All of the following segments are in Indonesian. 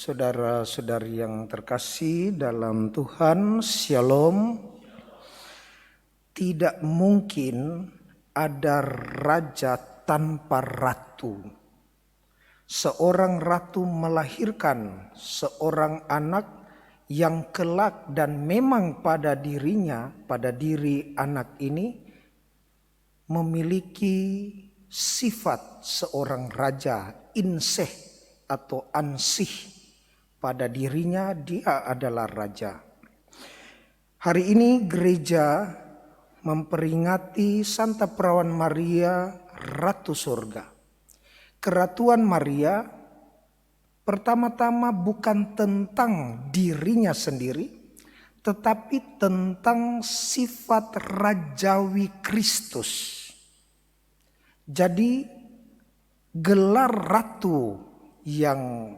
Saudara-saudari yang terkasih dalam Tuhan, Shalom. Tidak mungkin ada raja tanpa ratu. Seorang ratu melahirkan seorang anak yang kelak dan memang pada dirinya, pada diri anak ini memiliki sifat seorang raja, inseh atau ansih. Pada dirinya dia adalah raja. Hari ini gereja memperingati Santa Perawan Maria, Ratu Sorga. Keratuan Maria pertama-tama bukan tentang dirinya sendiri, tetapi tentang sifat rajawi Kristus. Jadi gelar ratu yang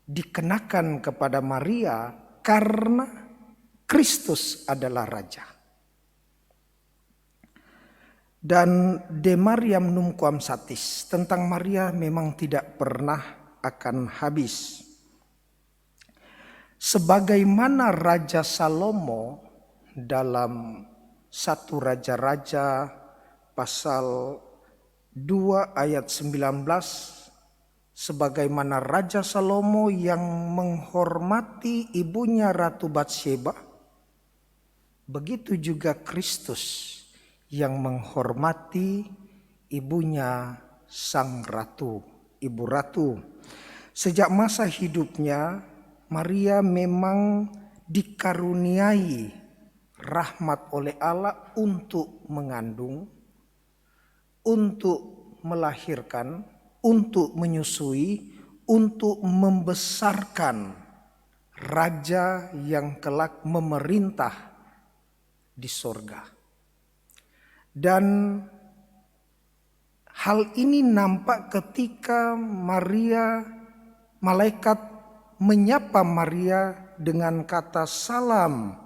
dikenakan kepada Maria karena Kristus adalah raja. Dan De Mariam Numquam Satis, tentang Maria memang tidak pernah akan habis. Sebagaimana Raja Salomo dalam 1 Raja-Raja pasal 2 ayat 19, sebagaimana Raja Salomo yang menghormati ibunya Ratu Batsheba, begitu juga Kristus yang menghormati ibunya Sang Ratu, Ibu Ratu. Sejak masa hidupnya, Maria memang dikaruniai rahmat oleh Allah untuk mengandung, untuk melahirkan, untuk menyusui, untuk membesarkan raja yang kelak memerintah di sorga. Dan hal ini nampak ketika malaikat menyapa Maria dengan kata salam,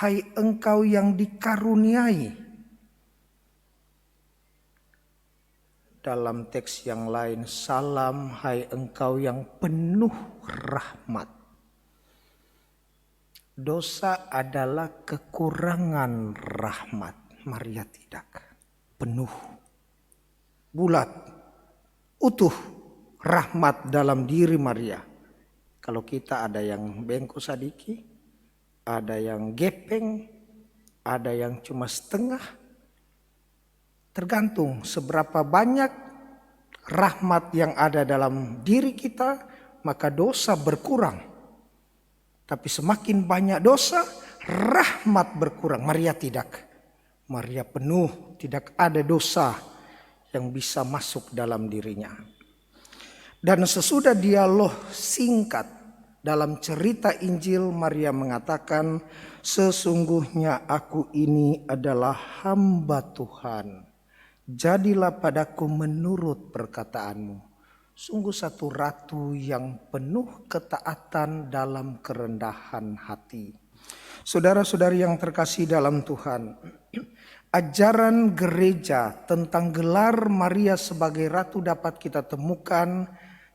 hai engkau yang dikaruniai. Dalam teks yang lain, salam hai engkau yang penuh rahmat. Dosa adalah kekurangan rahmat. Maria tidak. Penuh, bulat, utuh rahmat dalam diri Maria. Kalau kita ada yang bengkok sadiki, ada yang gepeng, ada yang cuma setengah. Tergantung seberapa banyak rahmat yang ada dalam diri kita, maka dosa berkurang. Tapi semakin banyak dosa, rahmat berkurang. Maria tidak. Maria penuh, tidak ada dosa yang bisa masuk dalam dirinya. Dan sesudah dialog singkat dalam cerita Injil, Maria mengatakan, sesungguhnya aku ini adalah hamba Tuhan. Jadilah padaku menurut perkataanmu. Sungguh satu ratu yang penuh ketaatan dalam kerendahan hati. Saudara-saudari yang terkasih dalam Tuhan, ajaran gereja tentang gelar Maria sebagai ratu dapat kita temukan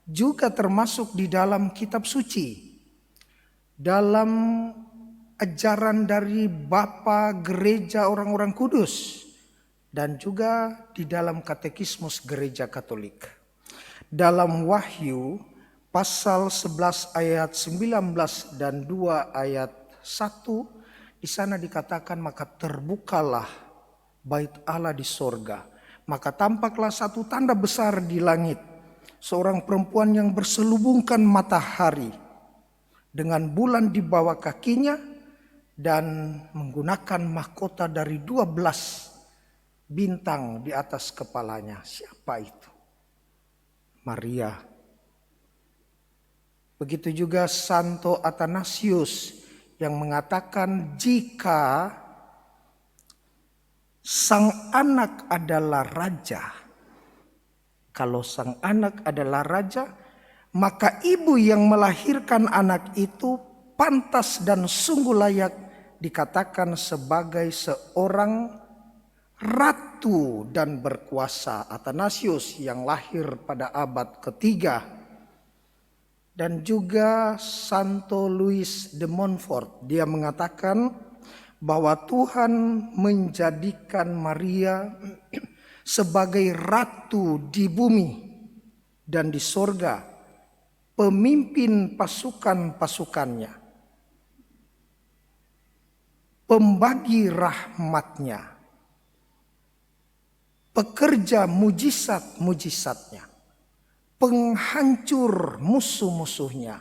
juga termasuk di dalam kitab suci. Dalam ajaran dari Bapa Gereja Orang-orang Kudus. Dan juga di dalam katekismus gereja Katolik. Dalam Wahyu pasal 11 ayat 19 dan 2 ayat 1, di sana dikatakan maka terbukalah bait Allah di sorga. Maka tampaklah satu tanda besar di langit. Seorang perempuan yang berselubungkan matahari dengan bulan di bawah kakinya dan menggunakan mahkota dari 12 bintang di atas kepalanya. Siapa itu? Maria. Begitu juga Santo Athanasius yang mengatakan jika sang anak adalah raja, kalau sang anak adalah raja, maka ibu yang melahirkan anak itu pantas dan sungguh layak dikatakan sebagai seorang ratu dan berkuasa. Athanasius yang lahir pada abad ketiga Dan juga Santo Louis de Montfort, dia mengatakan bahwa Tuhan menjadikan Maria sebagai ratu di bumi dan di sorga, pemimpin pasukan-pasukannya, pembagi rahmatnya, pekerja mujizat-mujizatnya, penghancur musuh-musuhnya,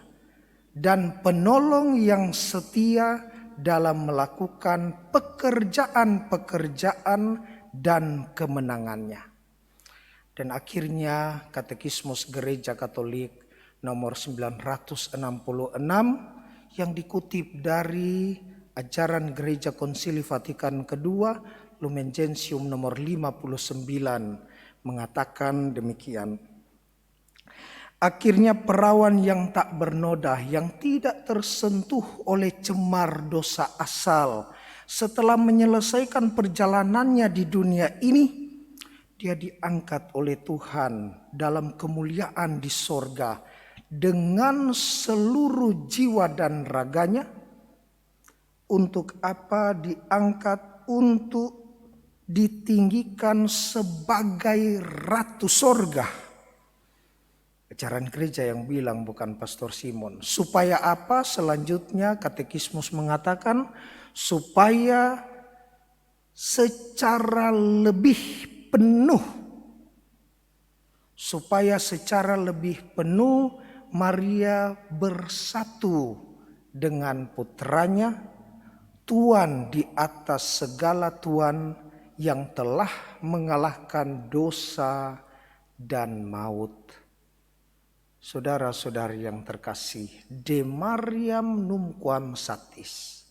dan penolong yang setia dalam melakukan pekerjaan-pekerjaan dan kemenangannya. Dan akhirnya Katekismus Gereja Katolik nomor 966 yang dikutip dari ajaran Gereja Konsili Vatikan kedua, Lumen Gentium nomor 59 mengatakan demikian. Akhirnya perawan yang tak bernoda, yang tidak tersentuh oleh cemar dosa asal, setelah menyelesaikan perjalanannya di dunia ini, dia diangkat oleh Tuhan dalam kemuliaan di sorga dengan seluruh jiwa dan raganya. Untuk apa diangkat? Untuk ditinggikan sebagai ratu sorga. Ajaran gereja yang bilang, bukan Pastor Simon. Supaya apa? Selanjutnya Katekismus mengatakan supaya secara lebih penuh Maria bersatu dengan putranya, Tuan di atas segala tuan, yang telah mengalahkan dosa dan maut. Saudara-saudari yang terkasih, De Mariam Numquam Satis,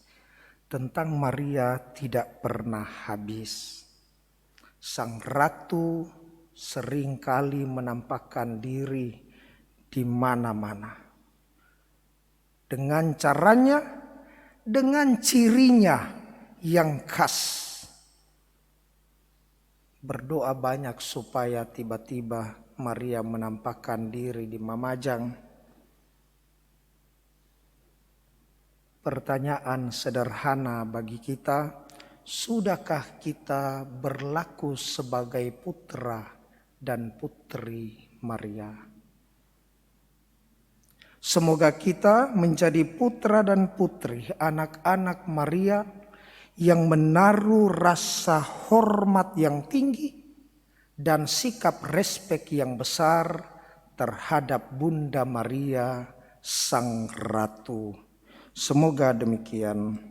tentang Maria tidak pernah habis. Sang Ratu seringkali menampakkan diri di mana-mana. Dengan caranya, dengan cirinya yang khas. Berdoa banyak supaya tiba-tiba Maria menampakkan diri di Mamajang. Pertanyaan sederhana bagi kita, sudahkah kita berlaku sebagai putra dan putri Maria? Semoga kita menjadi putra dan putri, anak-anak Maria yang menaruh rasa hormat yang tinggi dan sikap respek yang besar terhadap Bunda Maria, Sang Ratu. Semoga demikian.